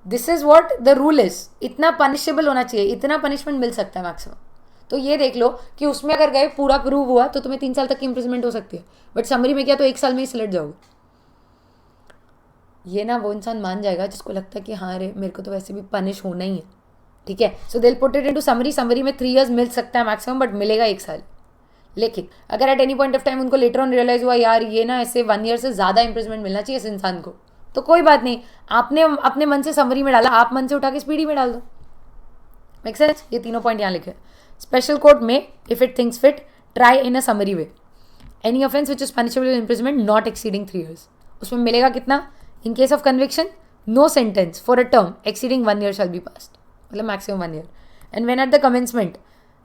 This is what the rule is. इतना पनिशेबल होना चाहिए, इतना पनिशमेंट मिल सकता है मैक्सिमम. तो ये देख लो कि उसमें अगर गए पूरा प्रूव हुआ तो तुम्हें 3 साल तक की इम्प्रिजमेंट हो सकती है. बट समरी में क्या तो 1 साल में ही सिलट जाओगे. ये ना वो इंसान मान जाएगा जिसको लगता है कि हाँ अरे मेरे को तो वैसे भी पनिश होना ही है. ठीक है, so they will put it into summary. Summary में 3 years मिल सकता है मैक्सिमम, बट मिलेगा 1 साल. लेकिन अगर at any point of time उनको लेटर ऑन रियलाइज हुआ यार ये ना ऐसे 1 year से ज़्यादा इम्प्रिजमेंट मिलना चाहिए इस इंसान को, तो कोई बात नहीं, आपने अपने मन से समरी में डाला, आप मन से उठा के स्पीडी में डाल दो. Make sense? ये तीनों पॉइंट यहाँ लिखे. स्पेशल कोर्ट में if it thinks fit try in a summary way any offence which is punishable imprisonment not exceeding 3 years. उसमें मिलेगा कितना? In case of conviction, no sentence for a term exceeding 1 year shall be passed. मतलब maximum 1 year. And when at the commencement,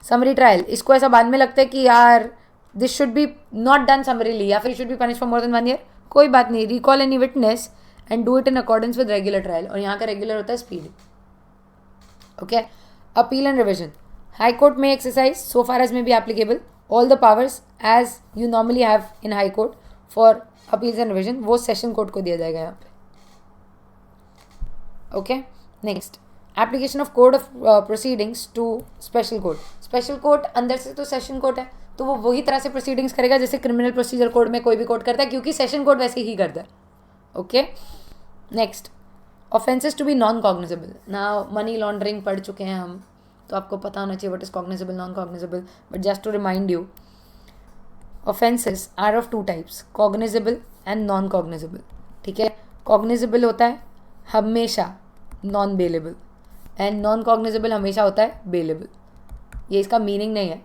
summary trial, इसको ऐसा बाद में लगता है कि यार this should be not done summarily या फिर should be punished for more than 1 year. कोई बात नहीं, recall any witness and do it in accordance with regular trial. और यहाँ का regular होता है speedy. Okay? Appeal and revision. High Court may exercise, so far as may be applicable, all the powers as you normally have in High Court for appeals and revision. वो session court को दिया जाएगा यहाँ पे. Okay, next application of code of proceedings to special court. Special court अंदर से तो session court है, तो वो वही तरह से प्रोसीडिंग्स करेगा जैसे क्रिमिनल प्रोसीजर कोड में कोई भी कोर्ट करता है, क्योंकि सेशन कोर्ट वैसे ही करता है. Okay, next offences to be non cognizable. ना मनी लॉन्ड्रिंग पढ़ चुके हैं हम, तो आपको पता होना चाहिए what is cognizable, non cognizable. But just to remind you, offences are of two types, cognizable and non cognizable. ठीक है, कॉग्निजेबल होता है हमेशा non bailable, and non cognizable हमेशा होता है बेलेबल. ये इसका मीनिंग नहीं है,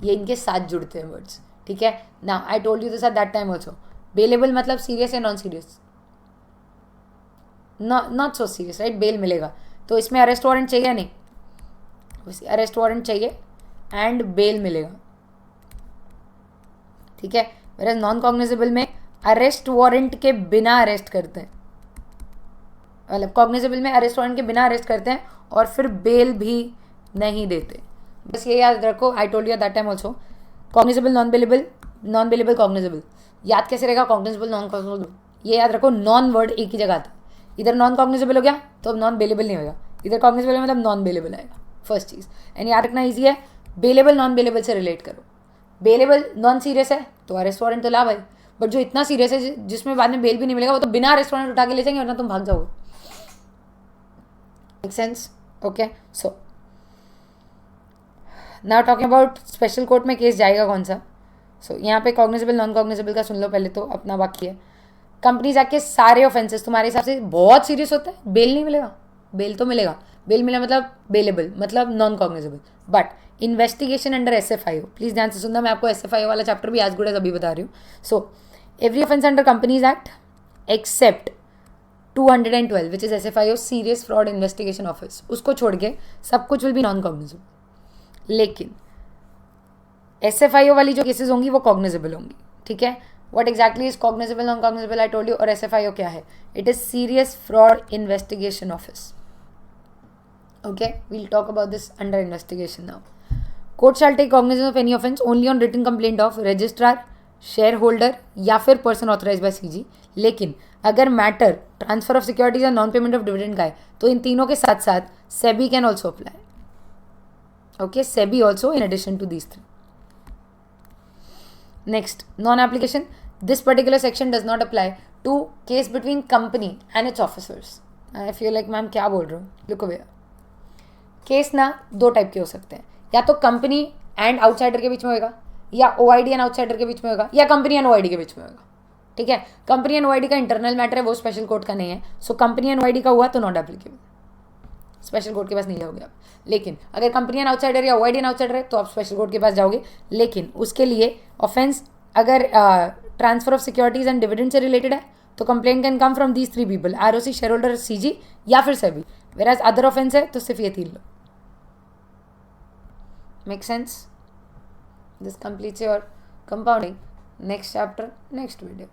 ये इनके साथ जुड़ते हैं वर्ड्स. ठीक है, now I told you this at that time also. Bailable मतलब सीरियस या non serious, not so serious, right. Bail मिलेगा, तो इसमें अरेस्ट वारंट चाहिए नहीं, अरेस्ट वारंट चाहिए एंड बेल मिलेगा. ठीक है, मेरा नॉन कॉग्निजेबल में अरेस्ट वारंट के बिना अरेस्ट करते हैं, मतलब कॉग्निजेबल में अरेस्ट वारंट के बिना अरेस्ट करते हैं और फिर बेल भी नहीं देते. बस ये याद रखो. आई told you that time also, cognizable non bailable, non bailable cognizable. याद कैसे रहेगा? कॉग्निजेबल नॉन कॉग्निजेबल, ये याद रखो. नॉन वर्ड एक ही जगह आता है. इधर नॉन कॉग्निजेबल हो गया तो अब नॉन बेलेबल नहीं होगा, इधर कॉग्निजेबल मतलब नॉन बेलेबल आएगा. First cheese. एंड याद रखना ईजी है, बेलेबल नॉन बेलेबल से रिलेट करो. बेलेबल नॉन सीरियस है तो अरेस्ट वारंट तो ला भाई, बट जो इतना सीरियस है जिसमें बाद में बेल भी नहीं मिलेगा, वो तो बिना अरेस्ट वारंट उठा के ले जाएंगे, वरना तुम भाग जाओगे. Make sense? Okay, so now talking about special court में केस जाएगा कौन सा. सो यहाँ पे कॉग्निजेबल नॉन कॉग्निजेबल का सुन लो पहले, तो अपना बाकी है. कंपनीज एक्ट के सारे ऑफेंसेस तुम्हारे हिसाब से बहुत सीरियस होता है, बेल नहीं मिलेगा. बेल तो मिलेगा, बेल मिला मतलब बेलेबल, मतलब non cognizable. But investigation under SFIO, please ध्यान से सुनना, मैं आपको SFIO वाला चैप्टर भी आज गुड एज अभी बता रही हूँ. So every offence under companies act except 212 which is SFIO, serious fraud investigation office, उसको छोड़ के सब कुछ विल बी नॉन कॉग्निजेबल. लेकिन SFIO वाली जो केसेस होंगी वो कॉग्निजेबल होंगी. ठीक है, what exactly is cognizable non cognizable I told you. और SFIO क्या है? It is serious fraud investigation office. Okay, we'll talk about this under investigation now. Court shall take cognizance of any offence only on written complaint of registrar, shareholder या फिर person authorized by CG. लेकिन अगर matter transfer of securities या non payment of dividend का है तो इन तीनों के साथ साथ SEBI can also apply. Okay, SEBI also in addition to these three. Next, non application. This particular section does not apply to case between company and its officers. I feel like ma'am क्या बोल रहे हो, लुक अवे. केस ना दो type के हो सकते हैं, या तो कंपनी एंड आउटसाइडर के बीच में होगा, या OID एंड आउटसाइडर के बीच में होगा, या कंपनी एंड OID के बीच में होगा. ठीक है, कंपनी एंड OID का इंटरनल मैटर है, वो स्पेशल कोर्ट का नहीं है. सो कंपनी एंड OID का हुआ तो नॉट एप्लीकेबल, स्पेशल कोर्ट के पास नहीं जाओगे आप. लेकिन अगर कंपनी एंड आउटसाइडर या OID एंड आउटसाइडर है तो आप स्पेशल कोर्ट के पास जाओगे. लेकिन उसके लिए ऑफेंस अगर transfer of securities and dividend से रिलेटेड है तो complaint can come from these 3 people, ROC, share holder, CG या फिर सेबी. वेराज अदर ऑफेंस है तो सिर्फ ये 3 लो. Make sense? This completes your compounding. Next chapter, next video.